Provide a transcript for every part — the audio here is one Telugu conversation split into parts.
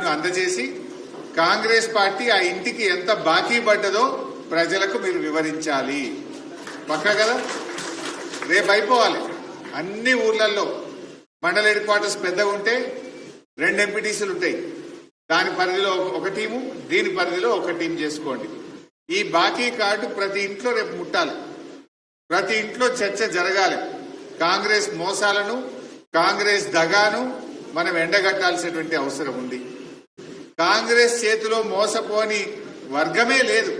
కార్డును అందజేసి కాంగ్రెస్ పార్టీ ఆ ఇంటికి ఎంత బాకీ పడ్డదో ప్రజలకు మీరు వివరించాలి. పక్కా కదా? రేపు అయిపోవాలి. అన్ని ఊర్లలో మండల హెడ్ క్వార్టర్స్ పెద్దగా ఉంటే 2 ఎంపీటీసీలు ఉంటాయి. దాని పరిధిలో ఒక టీము, దీని పరిధిలో ఒక టీం చేసుకోండి. ఈ బాకీ కార్డు ప్రతి ఇంట్లో రేపు ముట్టాలి. ప్రతి ఇంట్లో చర్చ జరగాలి. కాంగ్రెస్ మోసాలను, కాంగ్రెస్ దగాను మనం ఎండగట్టాల్సినటువంటి అవసరం ఉంది. కాంగ్రెస్ చేతిలో మోసపోని వర్గమే లేదు.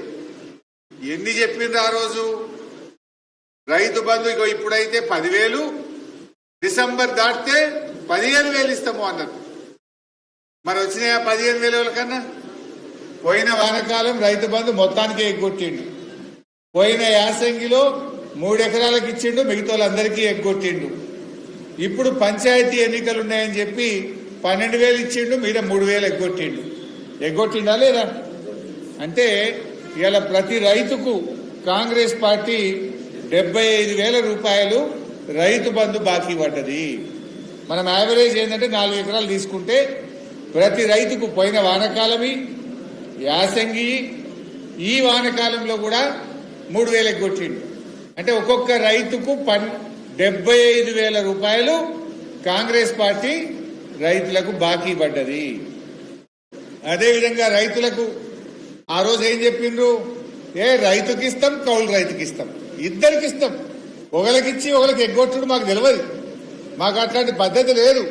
ఎన్ని చెప్పిండ్రు ఆ రోజు? రైతు బంధు ఇగో ఇప్పుడైతే 10,000, డిసెంబర్ దాటితే 15,000 ఇస్తాము అన్నారు. మరి వచ్చినాయా 15,000 కన్నా? పోయిన వానకాలం రైతు బంధు మొత్తానికి ఎగ్గొట్టిండు. పోయిన యాసంగిలో 3 ఎకరాలకు ఇచ్చిండు, మిగతా వాళ్ళందరికీ ఎగ్గొట్టిండు. ఇప్పుడు పంచాయతీ ఎన్నికలు ఉన్నాయని చెప్పి 12,000 ఇచ్చిండు, మీద 3,000 ఎగ్గొట్టిండు. ఎగ్గొట్టిండా లేదా? అంటే ఇలా ప్రతి రైతుకు కాంగ్రెస్ పార్టీ 75,000 రూపాయలు రైతు బంధు బాకీ పడ్డది. మనం యావరేజ్ ఏంటంటే 4 ఎకరాలు తీసుకుంటే ప్రతి రైతుకు పోయిన వానకాలమి, యాసంగి, ఈ వానకాలంలో కూడా 3,000 ఎగ్గొట్టిండు. అంటే ఒక్కొక్క రైతుకు 75,000 రూపాయలు కాంగ్రెస్ పార్టీ రైతులకు బాకీ పడ్డది. అదేవిధంగా రైతులకు ఆ రోజు ఏం చెప్పిండ్రు? రైతుకి ఇస్తాం, కౌలు రైతుకి ఇస్తాం, ఇద్దరికి ఇస్తాం. ఒకరికిచ్చి ఒకరికి ఎగ్గొట్టుడు మాకు తెలియదు. మాకు అట్లాంటి పద్ధతి లేదు.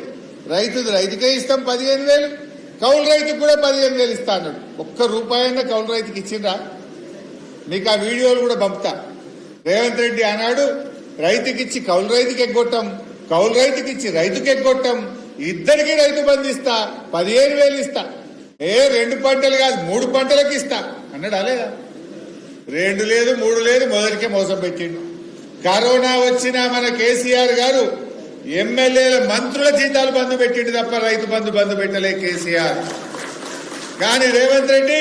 రైతుకే ఇస్తాం 15,000, కౌలు రైతుకు కూడా 15,000 ఇస్తా అన్నాడు. ఒక్క రూపాయన్న కౌలు రైతుకి ఇచ్చిండ్రా? మీకు ఆ వీడియోలు కూడా పంపుతా. రేవంత్ రెడ్డి అన్నాడు రైతుకిచ్చి కౌలు రైతుకి ఎగ్గొట్టాం, కౌలు రైతుకిచ్చి రైతుకి ఎగ్గొట్టాం, ఇద్దరికి రైతు బంధు ఇస్తా, 15,000 ఇస్తా. 2 పంటలు కాదు 3 పంటలకు ఇస్తా అన్నాడు. అలేదా? 2 లేదు 3 లేదు, మొదటికే మోసం పెట్టిండు. కరోనా వచ్చినా మన కేసీఆర్ గారు ఎమ్మెల్యేల మంత్రుల జీతాలు బంధు పెట్టిండు తప్ప రైతు బంధు పెట్టలే కేసీఆర్. కానీ రేవంత్ రెడ్డి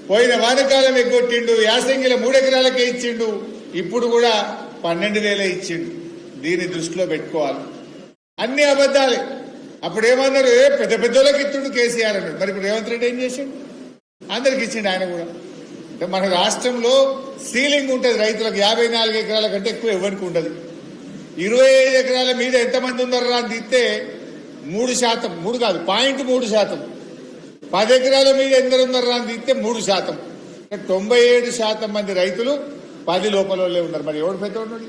పోయిన వానకాలం ఎగ్గొట్టిండు, యాసంగిల 3 ఎకరాలకే ఇచ్చిండు, ఇప్పుడు కూడా 12,000 ఇచ్చిండు. దీన్ని దృష్టిలో పెట్టుకోవాలి. అన్ని అబద్దాలే. అప్పుడు ఏమన్నారు? పెద్ద పెద్దోళ్ళకి ఇచ్చిండు కేసీఆర్ అన్నాడు. మరి ఇప్పుడు రేవంత్ రెడ్డి ఏం చేసిండు? అందరికి ఇచ్చిండు ఆయన కూడా. మన రాష్ట్రంలో సీలింగ్ ఉంటుంది రైతులకు. 54 ఎకరాల కంటే ఎక్కువ ఎవరికి ఉండదు. 25 ఎకరాల మీద ఎంతమంది ఉన్నారా అని తీస్తే 3%, 3 కాదు 0.3%. 10 ఎకరాల మీద ఎందరు ఉన్నారా అని తీస్తే 3%. 97% మంది రైతులు 10 లోపల ఉన్నారు. మరి ఎవడు పెద్ద ఉన్నాడు?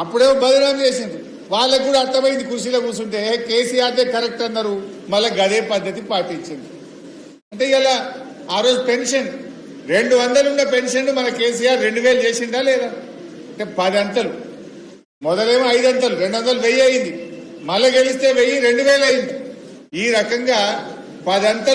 అప్పుడేమో బదనాం చేసిండ్రు. వాళ్ళకు కూడా అర్థమైంది. కుర్చీలో కూర్చుంటే కేసీఆర్దే కరెక్ట్ అన్నారు. మళ్ళీ గదే పద్ధతి పాటించింది. అంటే ఇలా ఆ రోజు పెన్షన్ 200 ఉన్న పెన్షన్ మన కేసీఆర్ 2,000 చేసిందా లేదా? అంటే 10 అంతలు. మొదలేమో 5 అంతలు, 200, 1000 అయింది. మళ్ళీ గెలిస్తే 1000, 2,000 అయింది. ఈ రకంగా 10 అంతలు